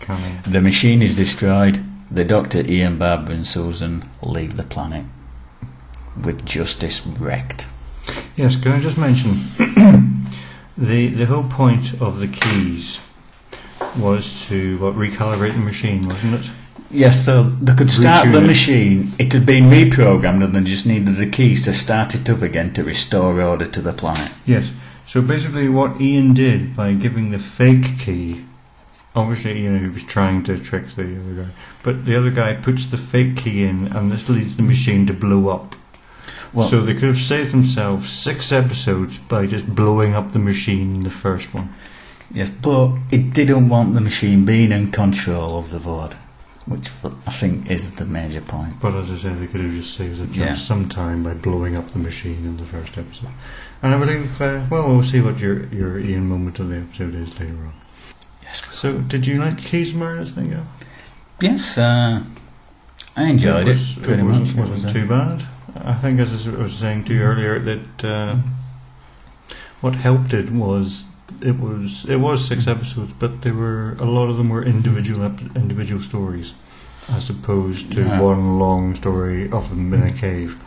canon. The machine is destroyed. The Doctor, Ian, Barbara and Susan leave the planet with justice wrecked. Yes, can I just mention the whole point of the keys was to recalibrate the machine, wasn't it? Yes, so they could start the Retune it. machine. It had been reprogrammed and they just needed the keys to start it up again to restore order to the planet. Yes. So basically what Ian did by giving the fake key, obviously he was trying to trick the other guy, but the other guy puts the fake key in and this leads the machine to blow up. Well, So they could have saved themselves 6 episodes by just blowing up the machine in the first one. yes, but it didn't want the machine being in control of the Void, which I think is the major point. But as I said, they could have just saved themselves Yeah. some time by blowing up the machine in the first episode. And I believe, we'll see what your Ian moment of the episode is later on. Yes. So, did you like Keys Marinus thing, Al? Yes, I enjoyed it pretty much. It wasn't too bad. I think, as I was saying to you earlier, that what helped it was 6 episodes, but a lot of them were individual stories, as opposed to one long story of them in a cave.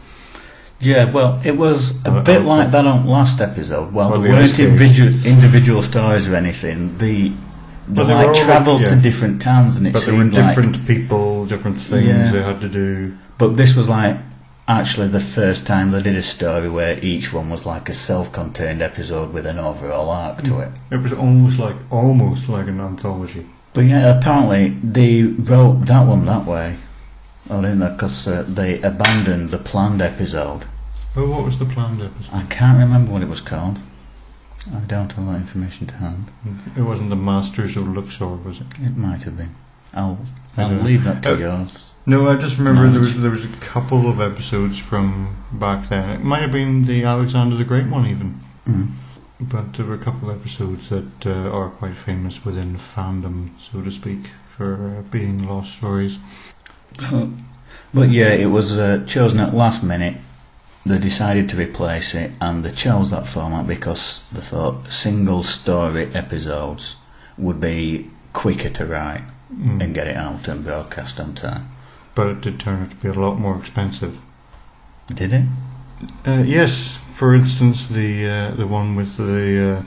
Yeah, well, it was a bit like that on last episode. Well, there the weren't ice caves. individual stories or anything. They But they were all travelled like- to yeah. different towns, and it But there were seemed like. different people, different things Yeah. they had to do. But this was like actually the first time they did a story where each one was like a self-contained episode with an overall arc to it. It was almost like an anthology. But yeah, apparently they wrote that one that way. Oh, didn't they? Because they abandoned the planned episode. Oh, what was the planned episode? I can't remember what it was called. I don't have that information to hand. It wasn't the Masters of Luxor, was it? It might have been. I'll don't know. leave that to yours. No, I just remember Knowledge. there was a couple of episodes from back then. It might have been the Alexander the Great one even. Mm. But there were a couple of episodes that are quite famous within fandom, so to speak, for being lost stories. But yeah, it was chosen at last minute. They decided to replace it, and they chose that format because they thought single story episodes would be quicker to write and get it out and broadcast on time. But it did turn out to be a lot more expensive. Did it? Yes, for instance, the one with the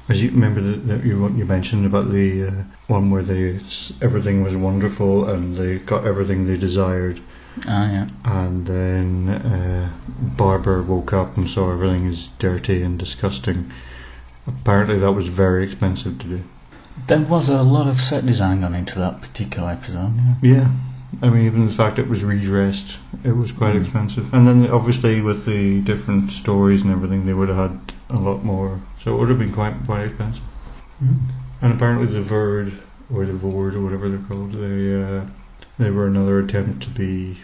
as you remember that you mentioned about the one where everything was wonderful and they got everything they desired, Ah, yeah. and then Barbara woke up and saw everything is dirty and disgusting. Apparently, that was very expensive to do. There was a lot of set design gone into that particular episode. Yeah. Yeah. I mean, even the fact it was redressed, it was quite expensive. And then, obviously, with the different stories and everything, they would have had a lot more. So it would have been quite expensive. And apparently the Vord, or whatever they're called, they were another attempt to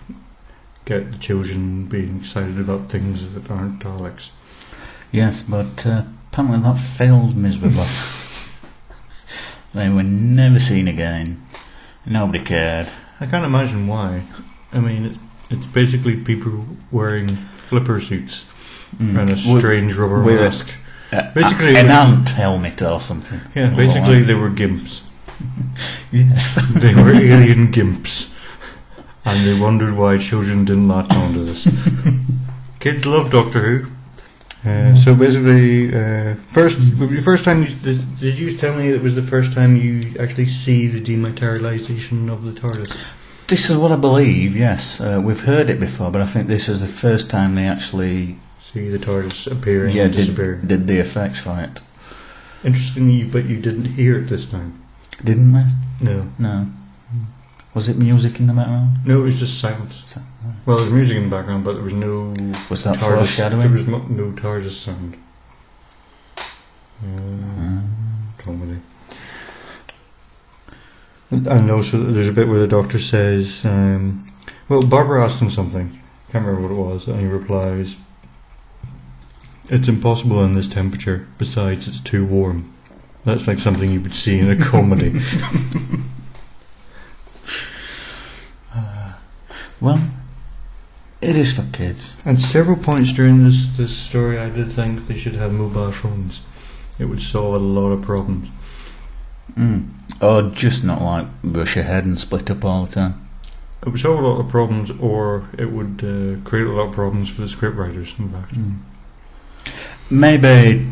get the children being excited about things that aren't Daleks. Yes, but apparently that failed miserably. They were never seen again. Nobody cared. I can't imagine why. I mean, it's basically people wearing flipper suits and a strange rubber with mask. Basically, an ant helmet or something. Yeah, basically they were gimps. Yes. They were alien gimps. And they wondered why children didn't latch onto this. Kids love Doctor Who. So basically, first time did you tell me it was the first time you actually see the dematerialization of the TARDIS? This is what I believe, yes. We've heard it before, but I think this is the first time they actually See the TARDIS appearing and disappearing. did the effects for it. Interestingly, but you didn't hear it this time. Didn't we? No. Was it music in the background? No, it was just silence. Well, there was music in the background, but there was no Was that TARDIS. foreshadowing? There was no TARDIS sound. Comedy. And also, there's a bit where the Doctor says, well, Barbara asked him something. Can't remember what it was, and he replies, "It's impossible in this temperature. Besides, it's too warm." That's like something you would see in a comedy. Well, it is for kids. At several points during this story, I did think they should have mobile phones. It would solve a lot of problems. Or just not like rush ahead and split up all the time. It would solve a lot of problems, or it would create a lot of problems for the scriptwriters, in fact. Maybe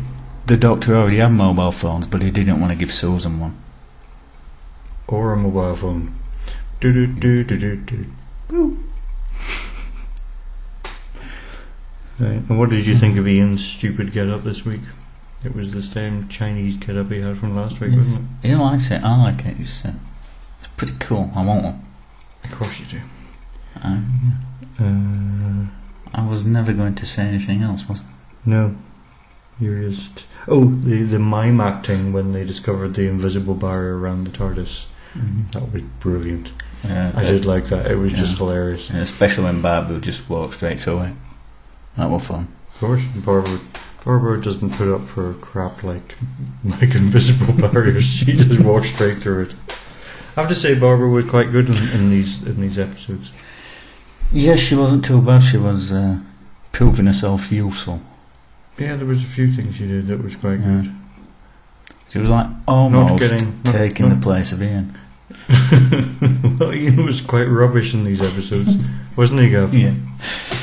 the Doctor already had mobile phones, but he didn't want to give Susan one. Or a mobile phone. Do-do-do-do-do-do. Boo. Right. And what did you think of Ian's stupid get-up this week? It was the same Chinese get-up he had from last week, wasn't it? He likes it. I like it. It's pretty cool. I want one. Of course you do. I was never going to say anything else, was I? No. You're just... Oh, the mime acting when they discovered the invisible barrier around the TARDIS. That was brilliant. I did like that. It was just hilarious. Yeah, especially when Barbara just walked straight through it. That was fun. Of course, Barbara doesn't put up for crap like invisible barriers. She just walks straight through it. I have to say, Barbara was quite good in these episodes. Yes, she wasn't too bad. She was proving herself useful. Yeah, there was a few things she did that was quite good. She was like almost taking the place of Ian. Well, Ian was quite rubbish in these episodes, wasn't he, Gav? Yeah.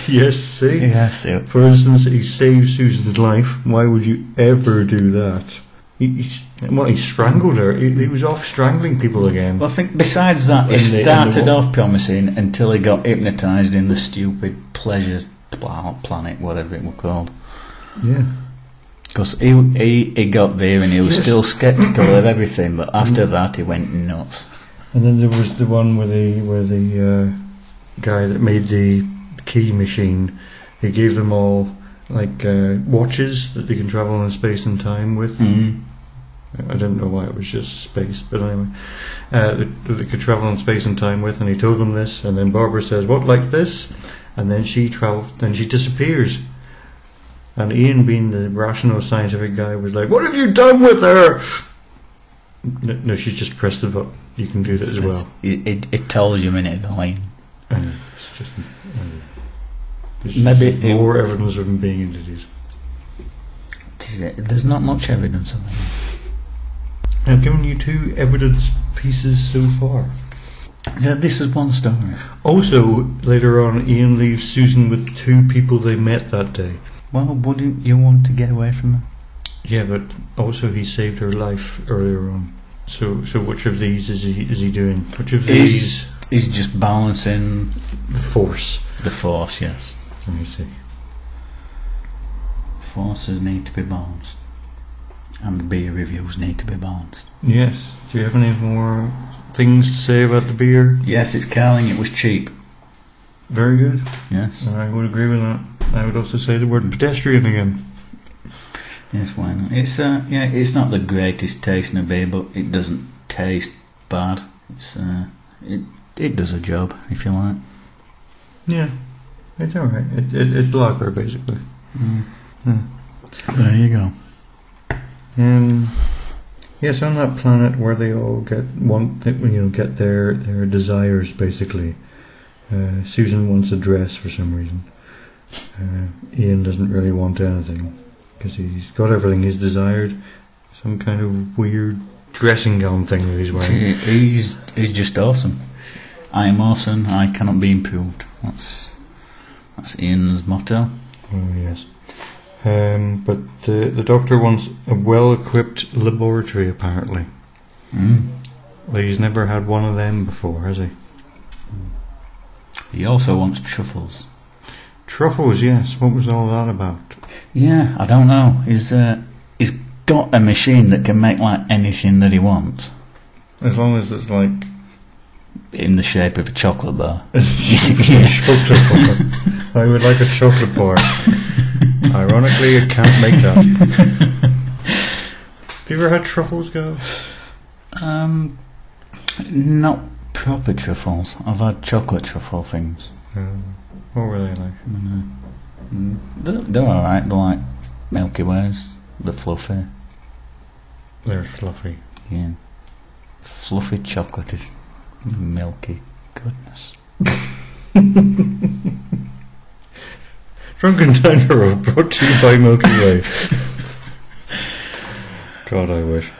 Yes, see? Yes. For instance, he saved Susan's life. Why would you ever do that? He strangled her. He was off strangling people again. Well, I think besides that, he started off promising until he got hypnotised in the stupid pleasure planet, whatever it was called. Yeah. Because he got there and he was still sceptical of everything, but after that he went nuts. And then there was the one where the guy that made the key machine, he gave them all like watches that they can travel in space and time with. I don't know why it was just space, but anyway, that they could travel in space and time with, and he told them this, and then Barbara says, "What, like this?" And then she disappears. And Ian, being the rational scientific guy, was like, "What have you done with her?" No, she just pressed the button. You can do that as well. It tells you a minute ago, Ian. It's just maybe more evidence of him being introduced. There's not much evidence of it. I've given you 2 evidence pieces so far. This is one story. Also, later on, Ian leaves Susan with 2 people they met that day. Well, wouldn't you want to get away from her? Yeah, but also he saved her life earlier on. So which of these is he doing? Which of these? He's just balancing the force. The force, yes. Let me see. Forces need to be balanced, and beer reviews need to be balanced. Yes. Do you have any more things to say about the beer? Yes, it's Carling. It was cheap. Very good. Yes, I would agree with that. I would also say the word pedestrian again. Yes, why not? It's not the greatest taste in a beer, but it doesn't taste bad. It does a job, if you like. Yeah, it's alright. It's lager, basically. There you go. Yes, on that planet where they all get their desires, basically. Susan wants a dress for some reason. Ian doesn't really want anything because he's got everything he's desired. Some kind of weird dressing gown thing that he's wearing. He's just awesome. I am awesome. I cannot be improved. That's Ian's motto. Oh yes. But the Doctor wants a well-equipped laboratory, apparently. Well, he's never had one of them before, has he? He also wants truffles. Truffles, yes. What was all that about? Yeah, I don't know. He's got a machine that can make like anything that he wants. As long as it's like in the shape of a chocolate bar. Chocolate bar. I would like a chocolate bar. Ironically, I can't make that. Have you ever had truffles, Go? Not proper truffles. I've had chocolate truffle things. What were they like? They're alright. They're like Milky Ways. They're fluffy. They're fluffy. Yeah. Fluffy chocolate is milky goodness. Drunken Diner brought to you by Milky Way. God, I wish.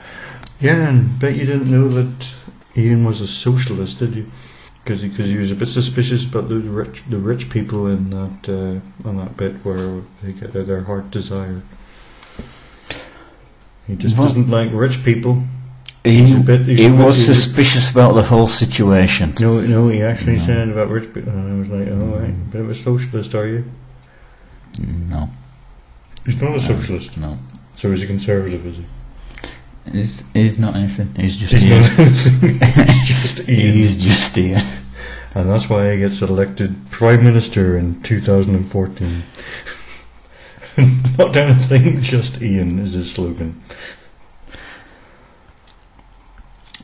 Yeah, and bet you didn't know that Ian was a socialist, did you? Because he was a bit suspicious about the rich people in that on that bit where they get their heart desire. He just doesn't like rich people. He was suspicious about the whole situation. No, he actually said about rich people, and I was like, oh, right, bit of a socialist, are you? No. He's not a socialist. No. So he's a conservative, is he? He's not anything. He's just Ian. He's just Ian. He's just Ian. And that's why he gets elected Prime Minister in 2014. Not anything, just Ian is his slogan.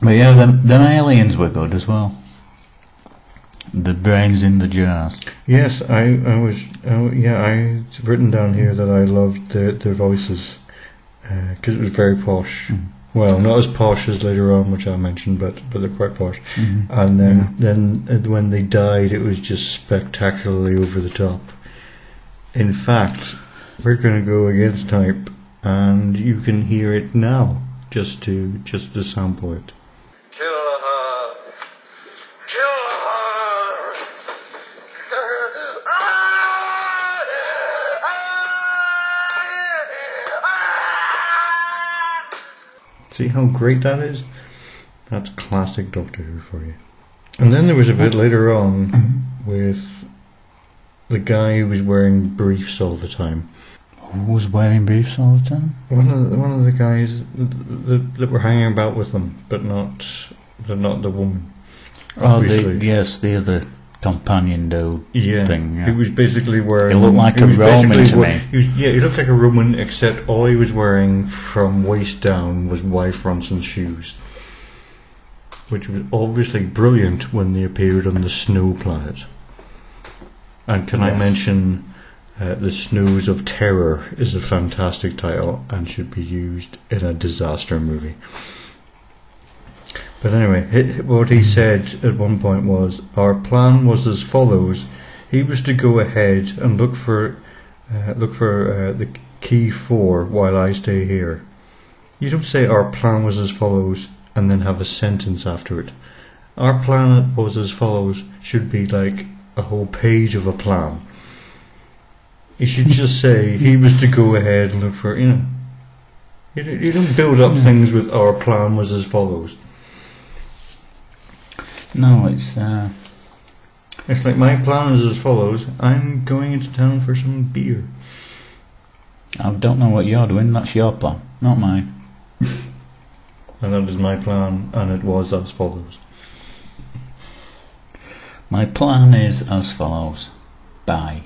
But yeah, them aliens were good as well. The brains in the jars. Yes, I've written down here that I loved their voices because it was very posh. Mm. Well, not as posh as later on, which I mentioned, but they're quite posh. Mm-hmm. And then when they died, it was just spectacularly over the top. In fact, we're going to go against type, and you can hear it now, just to sample it. Kill her! Kill her! See how great that is? That's classic Doctor Who for you. And then there was a bit later on with the guy who was wearing briefs all the time. Who was wearing briefs all the time? One of the guys that were hanging about with them, but not the woman. The other companion dude thing. Yeah. He was basically wearing... He looked like a Roman to me. He looked like a Roman, except all he was wearing from waist down was Y. Fronson's shoes, which was obviously brilliant when they appeared on the Snow Planet. And can I mention... The Snows of Terror is a fantastic title and should be used in a disaster movie. But anyway, what he said at one point was, our plan was as follows. He was to go ahead and look for the key 4 while I stay here. You don't say our plan was as follows and then have a sentence after it. Our plan was as follows should be like a whole page of a plan. You should just say he was to go ahead and look for, You don't build up things with our plan was as follows. No, it's like my plan is as follows. I'm going into town for some beer. I don't know what you're doing. That's your plan, not mine. And that is my plan, and it was as follows. My plan is as follows. Bye.